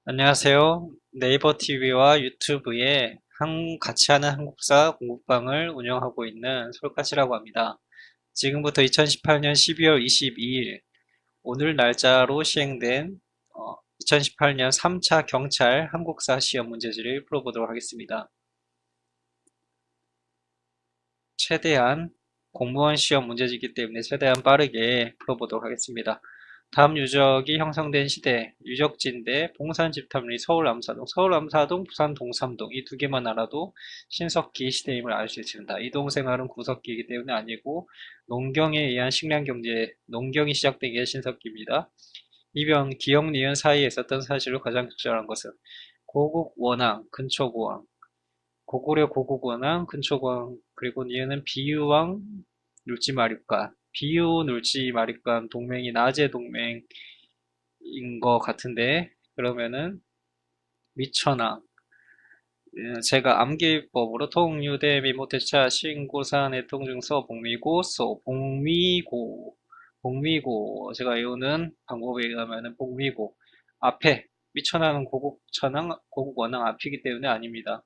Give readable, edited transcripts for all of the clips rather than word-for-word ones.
안녕하세요. 네이버 TV와 유튜브에 같이 하는 한국사 공부방을 운영하고 있는 솔까치라고 합니다. 지금부터 2018년 12월 22일 오늘 날짜로 시행된 2018년 3차 경찰 한국사 시험 문제지를 풀어보도록 하겠습니다. 최대한 공무원 시험 문제지이기 때문에 최대한 빠르게 풀어보도록 하겠습니다. 다음 유적이 형성된 시대, 유적지인데 봉산 집탐리 서울 암사동, 서울 암사동, 부산 동삼동 이 두 개만 알아도 신석기 시대임을 알 수 있습니다. 이동 생활은 구석기이기 때문에 아니고 농경에 의한 식량 경제, 농경이 시작된 게 신석기입니다. 이변, 기역, 니은 사이에 있었던 사실로 가장 적절한 것은 고국 원앙, 근초고왕, 고구려 고국원왕, 근초고왕, 그리고 니은은 비유왕, 눌지마립간, 비유 눌지마립간 동맹이 낮의 동맹인 것 같은데 그러면은 미천왕, 제가 암기법으로 통유대 미모태차 신고산 애통중서 복미고 복미고 제가 외우는 방법에 의하면은 복미고 앞에 미천왕은 고국원왕 앞이기 때문에 아닙니다.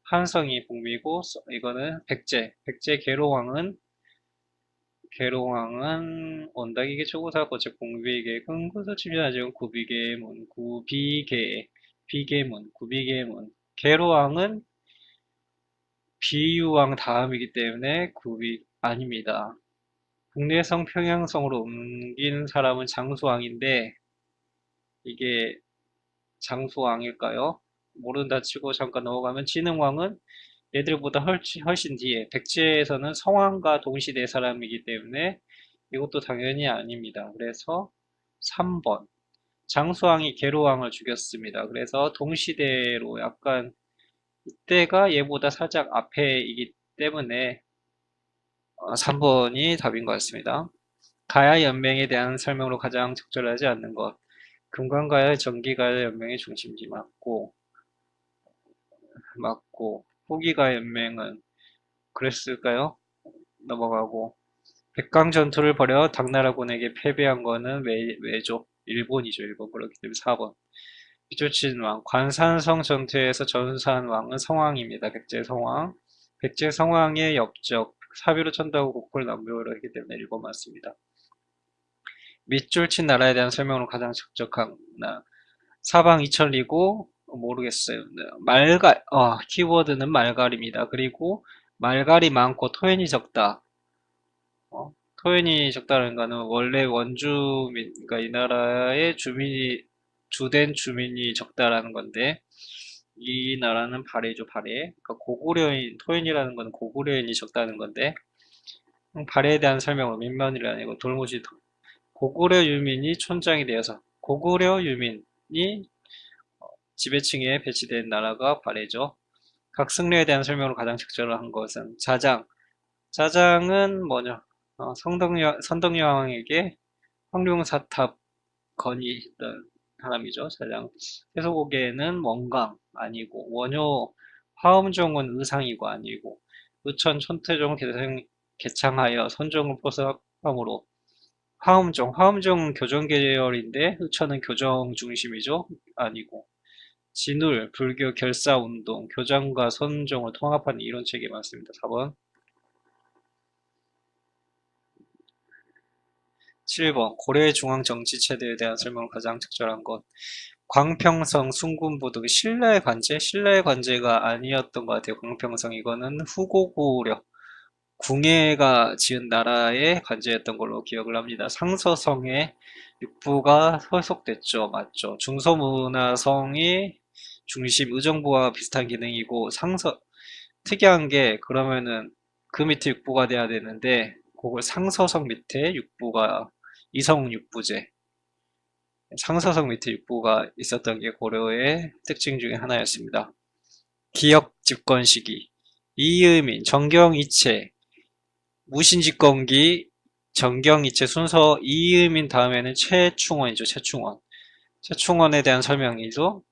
한성이 복미고 이거는 백제 계로왕은 원당이계 초고사 거제 공비계 근구서 침전하지금 구비계문 계로왕은 비유왕 다음이기 때문에 구비 아닙니다. 국내성 평양성으로 옮긴 사람은 장수왕인데 이게 장수왕일까요? 모른다 치고 잠깐 넘어가면 진흥왕은 얘들보다 훨씬 뒤에 백제에서는 성왕과 동시대 사람이기 때문에 이것도 당연히 아닙니다. 그래서 3번 장수왕이 계로왕을 죽였습니다. 그래서 동시대로 약간 이때가 얘보다 살짝 앞에이기 때문에 3번이 답인 것 같습니다. 가야 연맹에 대한 설명으로 가장 적절하지 않는 것. 금관가야 전기가야 연맹의 중심지 맞고 후기가 연맹은 그랬을까요? 넘어가고 백강 전투를 벌여 당나라군에게 패배한 거는 왜죠? 일본이죠. 일본. 그렇기 때문에 4번. 비조친 왕. 관산성 전투에서 전사한 왕은 성왕입니다. 백제 성왕. 백제 성왕의 엽적. 사비로 천다고 국호를 남겨오려 했기 때문에 1번 맞습니다. 밑줄 친 나라에 대한 설명으로 가장 적적한 나. 사방 이천리고 모르겠어요. 키워드는 말갈입니다. 그리고 말갈이 많고 토현이 적다. 토현이 적다는 거는 원래 원주민, 그러니까 이 나라의 주된 주민이 적다라는 건데, 이 나라는 발해죠, 발해. 그러니까 토현이라는 건 고구려인이 적다는 건데, 발해에 대한 설명은 민면이 아니고 고구려 유민이 촌장이 되어서, 고구려 유민이 지배층에 배치된 나라가 발해죠. 각승려에 대한 설명으로 가장 적절한 것은 자장은 뭐냐? 선덕여왕에게 황룡사탑 건의했던 사람이죠. 자장. 해소고개는 원강 아니고 화엄종은 의상이고 아니고 의천 촌태종 개창하여 선종을 포섭함으로 화엄종은 교정 계열인데 의천은 교정 중심이죠. 아니고 진울 불교 결사운동 교장과 선종을 통합하는 이론책이 많습니다. 4번. 7번 고려의 중앙정치체제에 대한 설명을 가장 적절한 것. 광평성, 순군부 등 신라의 관제가 아니었던 것 같아요. 광평성 이거는 후고구려 궁예가 지은 나라의 관제였던 걸로 기억을 합니다. 상서성에 육부가 소속됐죠. 맞죠. 중서문화성이 중심 의정부와 비슷한 기능이고 특이한 게 그러면은 그 밑에 육부가 돼야 되는데 그걸 상서성 밑에 육부가 이성 육부제 상서성 밑에 육부가 있었던 게 고려의 특징 중에 하나였습니다. 기역 집권 시기 이의민 정경이체 무신집권기 정경이체 순서 이의민 다음에는 최충원이죠. 최충원에 대한 설명이죠.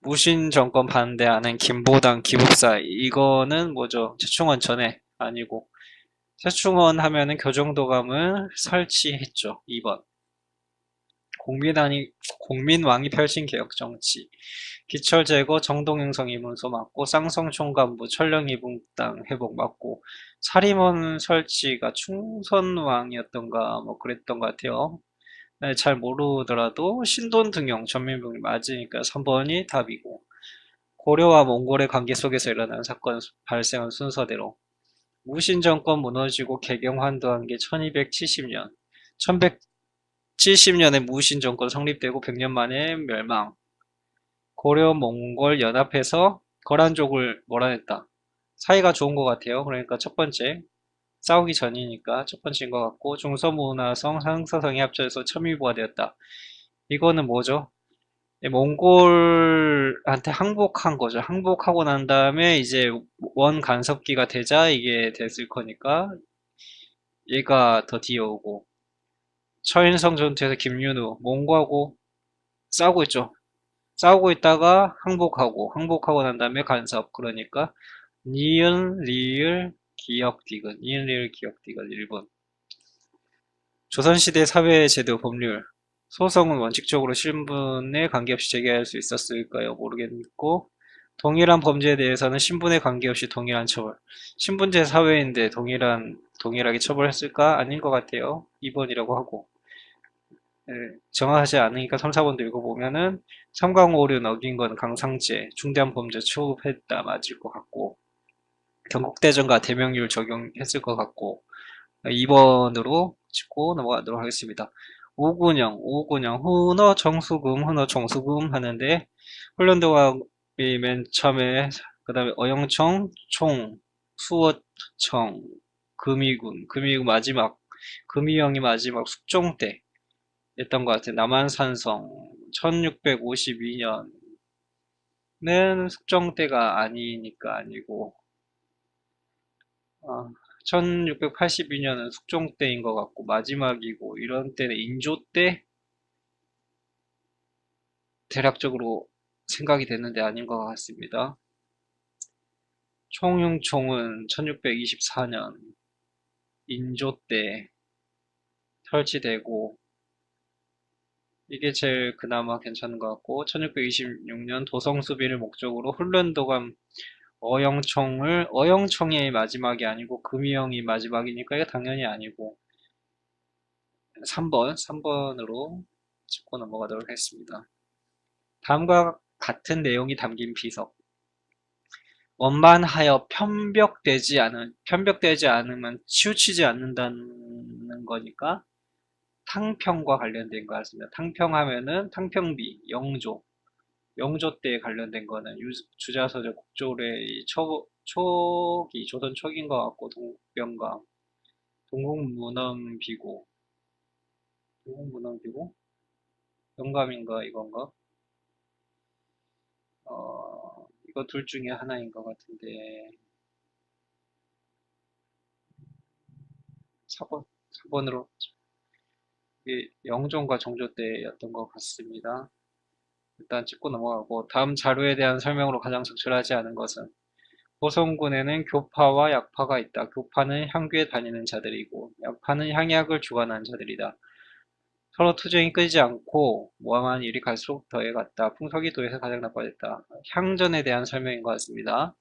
무신 정권 반대하는 김보당 기복사 이거는 뭐죠? 최충원 전에 아니고 최충원 하면은 교정도감을 설치했죠. 2번. 공민왕이 펼친 개혁정치. 기철 제거, 정동 형성 이문소 맞고, 쌍성 총관부, 천령 이붕당 회복 맞고, 사림원 설치가 충선왕이었던가 뭐 그랬던 것 같아요. 네, 잘 모르더라도 신돈 등용 전민붕이 맞으니까 3번이 답이고, 고려와 몽골의 관계 속에서 일어난 사건 발생한 순서대로 무신 정권 무너지고 개경 환도한 게 1270년. 1170년에 무신 정권 성립되고 100년 만에 멸망. 고려 몽골 연합해서 거란족을 몰아냈다. 사이가 좋은 것 같아요. 그러니까 첫 번째, 싸우기 전이니까 첫 번째인 것 같고, 중서문화성, 상서성이 합쳐져서 첨예부가 되었다. 이거는 뭐죠? 몽골한테 항복한 거죠. 항복하고 난 다음에 이제 원 간섭기가 되자 이게 됐을 거니까 얘가 더 뒤에 오고, 처인성 전투에서 김윤우 몽고하고 싸우고 있죠. 싸우고 있다가 항복하고 난 다음에 간섭. 그러니까 니은 리을 기역 디귿, 니은 리을 기역 디귿 1번. 조선시대 사회제도 법률. 소송은 원칙적으로 신분에 관계없이 제기할 수 있었을까요? 모르겠고, 동일한 범죄에 대해서는 신분에 관계없이 동일한 처벌. 신분제 사회인데 동일하게 처벌했을까? 아닌 것 같아요. 2번이라고 하고. 예, 정확하지 않으니까 3, 4번도 읽어보면은 삼강오륜 어긴 건 강상죄, 중대한 범죄 취급했다 맞을 것 같고, 경국대전과 대명률 적용했을 것 같고, 2번으로 짚고 넘어가도록 하겠습니다. 오군영, 훈어 정수금 하는데, 훈련도감이 맨 처음에, 그 다음에 어영청, 총, 수어청, 금이군 마지막, 금이영이 마지막 숙종 때 했던 것 같아요. 남한산성, 1652년은 숙종 때가 아니니까 아니고, 1682년은 숙종 때인 것 같고 마지막이고 이런 때는 인조 때 대략적으로 생각이 됐는데 아닌 것 같습니다. 총융총은 1624년 인조 때 설치되고 이게 제일 그나마 괜찮은 것 같고 1626년 도성수비를 목적으로 훈련도감 어영청이 마지막이 아니고 금이영이 마지막이니까 이거 당연히 아니고 3번으로 짚고 넘어가도록 하겠습니다. 다음과 같은 내용이 담긴 비석. 원만하여 편벽되지 않으면 치우치지 않는다는 거니까 탕평과 관련된 것 같습니다. 탕평하면은 탕평비, 영조 때에 관련된 거는 주자서적 국조의 초기, 조선 초기인 것 같고, 동병감, 동국문헌비고, 영감인가, 이건가? 이거 둘 중에 하나인 것 같은데, 4번으로, 이게 영종과 정조 때였던 것 같습니다. 일단 짚고 넘어가고, 다음 자료에 대한 설명으로 가장 적절하지 않은 것은, 보성군에는 교파와 약파가 있다. 교파는 향교에 다니는 자들이고 약파는 향약을 주관하는 자들이다. 서로 투쟁이 끊이지 않고 모함한 일이 갈수록 더해갔다. 풍속이 도에서 가장 나빠졌다. 향전에 대한 설명인 것 같습니다.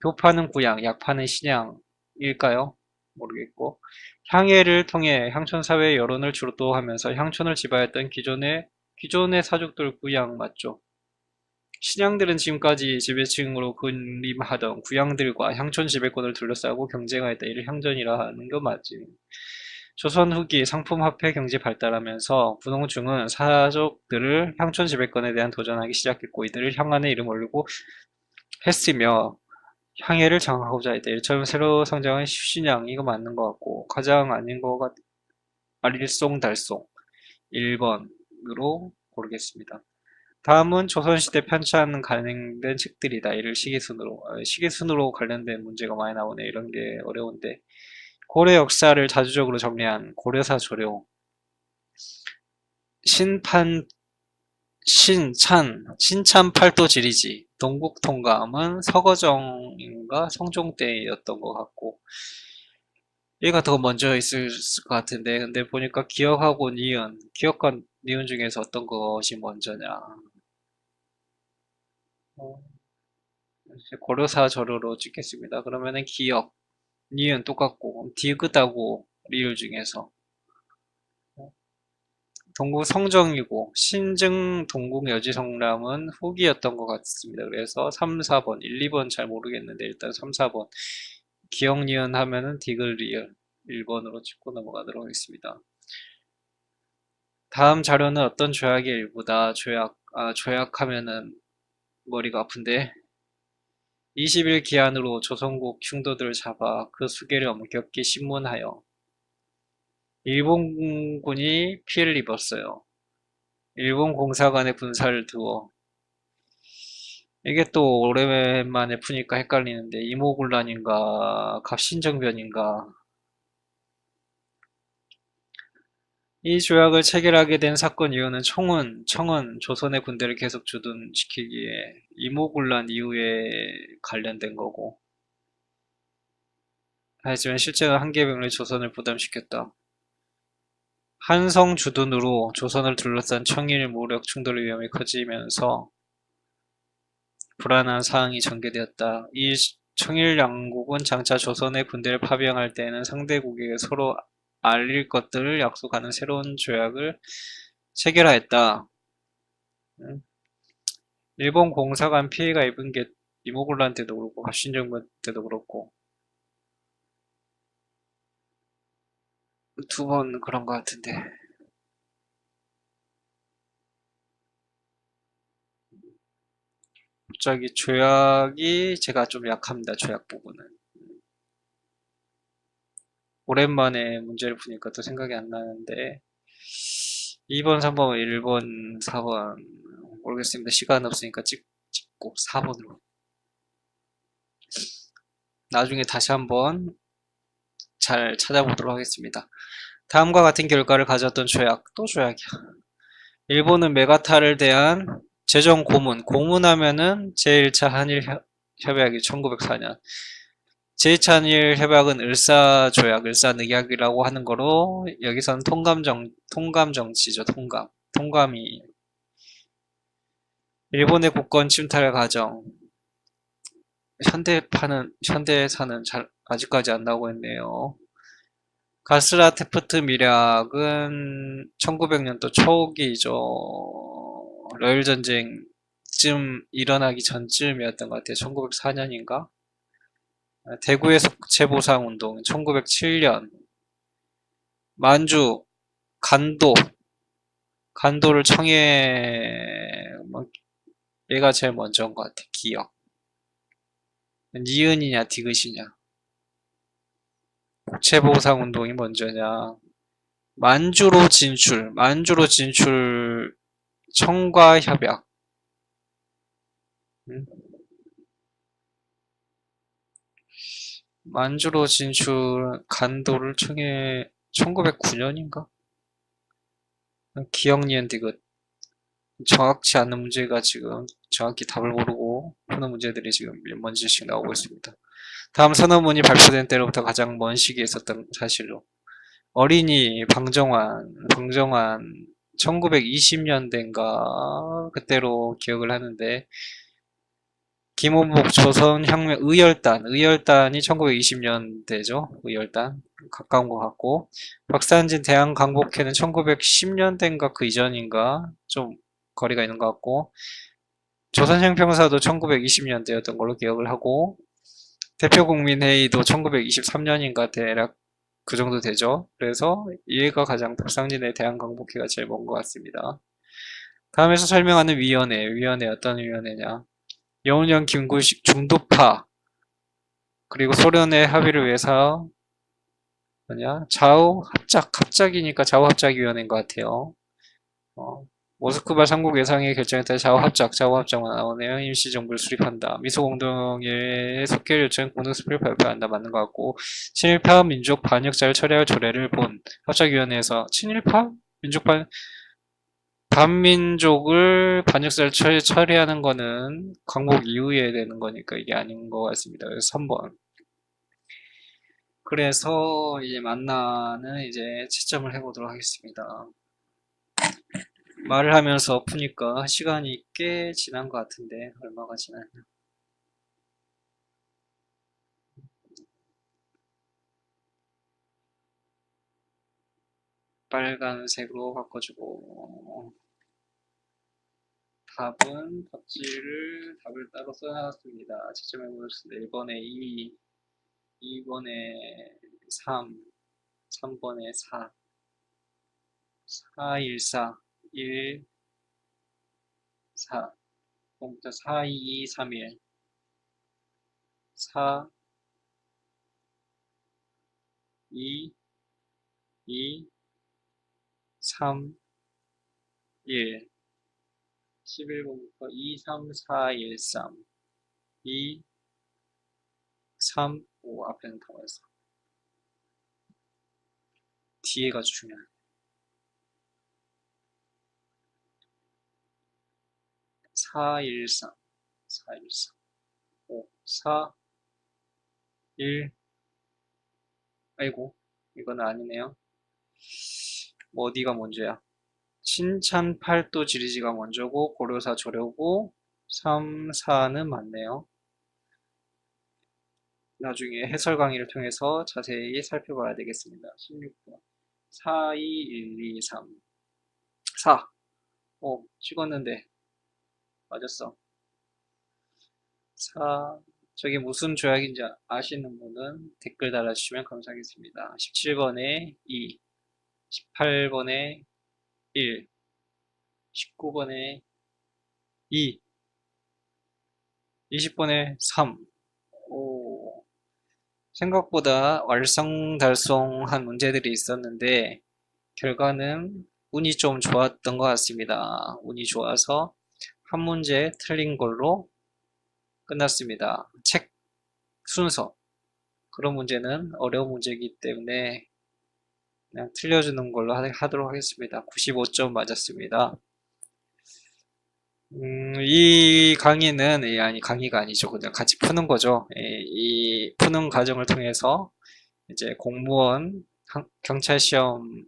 교파는 구양, 약파는 신양일까요? 모르겠고 향예를 통해 향촌사회의 여론을 주도하면서 향촌을 지배했던 기존의 사족들 구양 맞죠? 신양들은 지금까지 지배층으로 군림하던 구양들과 향촌 지배권을 둘러싸고 경쟁하였다. 이를 향전이라 하는 거 맞지? 조선 후기 상품화폐 경제 발달하면서 분홍중은 사족들을 향촌 지배권에 대한 도전하기 시작했고 이들을 향안의 이름 올리고 했으며 향해를 장악하고자 했다. 이처럼 새로 성장한 신양 이거 맞는 것 같고 가장 아닌 것 같... 일송달송 1번으로 고르겠습니다. 다음은 조선시대 편찬 간행된 책들이다. 이를 시기순으로 관련된 문제가 많이 나오네. 이런 게 어려운데. 고려 역사를 자주적으로 정리한 고려사 조료. 신찬 팔도 지리지. 동국통감은 서거정인가 성종 때였던 것 같고. 얘가 더 먼저 있을 것 같은데. 근데 보니까 기억하고 니은. 니은 중에서 어떤 것이 먼저냐. 어, 고려사 절호로 찍겠습니다. 그러면은 기역, 니은 똑같고, 디귿하고 리을 중에서 동국 성정이고 신증 동국 여지성남은 후기였던 것 같습니다. 그래서 3, 4번, 1, 2번 잘 모르겠는데 일단 3, 4번 기역 니은 하면은 디귿 리을 1번으로 찍고 넘어가도록 하겠습니다. 다음 자료는 어떤 조약의 일부다. 조약하면은 머리가 아픈데 20일 기한으로 조선국 충도들을 잡아 그 수계를 엄격히 신문하여 일본군이 피해를 입었어요. 일본 공사관에 군사를 두어 이게 또 오랜만에 푸니까 헷갈리는데 이모군란인가 갑신정변인가 이 조약을 체결하게 된 사건 이유는 청은 조선의 군대를 계속 주둔시키기에 이모군란 이후에 관련된 거고 하지만 실제는 한계병을 조선을 부담시켰다. 한성 주둔으로 조선을 둘러싼 청일 무력 충돌의 위험이 커지면서 불안한 상황이 전개되었다. 이 청일 양국은 장차 조선의 군대를 파병할 때에는 상대국에게 서로 알릴 것들을 약속하는 새로운 조약을 체결하였다. 일본 공사관 피해가 입은 게 이모군란 때도 그렇고 갑신정변 때도 그렇고 두 번 그런 것 같은데 갑자기 조약이 제가 좀 약합니다. 조약 부분은. 오랜만에 문제를 푸니까 또 생각이 안 나는데 2번, 3번, 1번, 4번 모르겠습니다. 시간 없으니까 찍고 4번으로 나중에 다시 한번 잘 찾아보도록 하겠습니다. 다음과 같은 결과를 가졌던 조약, 또 조약이야. 일본은 메가타를 대한 재정 고문하면은 제1차 한일 협약이 1904년 제2차 한일 협약은 을사늑약이라고 하는 거로 여기서는 통감정치죠. 통감이 일본의 국권 침탈 과정 현대사는 아직까지 안 나오고 있네요. 가스라 테프트 밀약은 1900년도 초기죠. 러일 전쟁쯤 일어나기 전쯤이었던 것 같아요. 1904년인가? 대구의 속체보상 운동 1907년. 만주 간도를 얘가 제일 먼저인 것 같아. 기억. 니은이냐 디귿이냐. 국채보상 운동이 먼저냐. 만주로 진출 청과 협약. 만주로 진출 간도를 청해 1909년인가? 기억 니은 디귿. 정확치 않은 문제가 지금 정확히 답을 모르고 푸는 문제들이 지금 몇 문제씩 나오고 있습니다. 다음 선언문이 발표된 때로부터 가장 먼 시기에 있었던 사실로 어린이 방정환 1920년대인가 그때로 기억을 하는데 김원복 조선혁명 의열단이 1920년대죠. 의열단 가까운 것 같고 박산진 대한강복회는 1910년대인가 그 이전인가 좀 거리가 있는 것 같고 조선형평사도 1920년대였던 걸로 기억을 하고 대표국민회의도 1923년인가 대략 그 정도 되죠. 그래서 이해가 가장 박상진의 대한강복회가 제일 먼 것 같습니다. 다음에서 설명하는 위원회 어떤 위원회냐. 여운형 김구식 중도파 그리고 소련의 합의를 위해서 갑작이니까 좌우합작위원회인 것 같아요. 모스크바 삼국 예상의 결정에 따라 좌우합작만 나오네요. 임시정부를 수립한다. 미소공동회의 속결 요청 공동수표를 발표한다. 맞는 것 같고 친일파 민족 반역자를 처리할 조례를 본 합작위원회에서 친일파? 반민족을 반역자를 처리하는 거는 광복 이후에 되는 거니까 이게 아닌 것 같습니다. 그래서 3번. 그래서 이제 만나는 이제 채점을 해보도록 하겠습니다. 말을 하면서 푸니까 시간이 꽤 지난 것 같은데 얼마가 지났나? 빨간색으로 바꿔주고 답을 따로 써놨습니다. 채점해 보겠습니다. 1번에 2, 2번에 3, 3번에 4, 4, 1, 4, 1, 4, 0부터 4, 2, 3, 1, 4, 2, 2, 3, 1, 11번부터 2, 3, 4, 1, 3, 2, 3, 5 앞에는 다 왔어. 뒤에가 중요해. 4, 1, 3, 4, 1, 3, 5, 4, 1, 아이고, 이거는 아니네요. 뭐 어디가 먼저야? 신찬 8도 지리지가 먼저고, 고려사 조려고, 3, 4는 맞네요. 나중에 해설 강의를 통해서 자세히 살펴봐야 되겠습니다. 16번. 4, 2, 1, 2, 3. 4. 오, 찍었는데. 맞았어. 4. 저게 무슨 조약인지 아시는 분은 댓글 달아주시면 감사하겠습니다. 17번에 2, 18번에 1, 19번에 2, 20번에 3. 오, 생각보다 왈성달성한 문제들이 있었는데 결과는 운이 좀 좋았던 것 같습니다. 운이 좋아서 한 문제 틀린 걸로 끝났습니다. 책 순서 그런 문제는 어려운 문제이기 때문에 그냥 틀려주는 걸로 하도록 하겠습니다. 95점 맞았습니다. 이 강의는 아니 강의가 아니죠. 그냥 같이 푸는 거죠. 이 푸는 과정을 통해서 이제 공무원 경찰 시험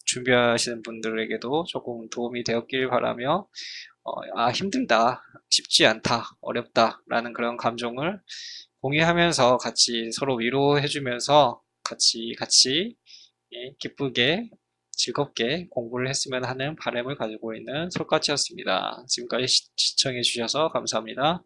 준비하시는 분들에게도 조금 도움이 되었길 바라며 힘들다, 쉽지 않다, 어렵다 라는 그런 감정을 공유하면서 같이 서로 위로해주면서 같이 기쁘게 즐겁게 공부를 했으면 하는 바람을 가지고 있는 솔까치였습니다. 지금까지 시청해 주셔서 감사합니다.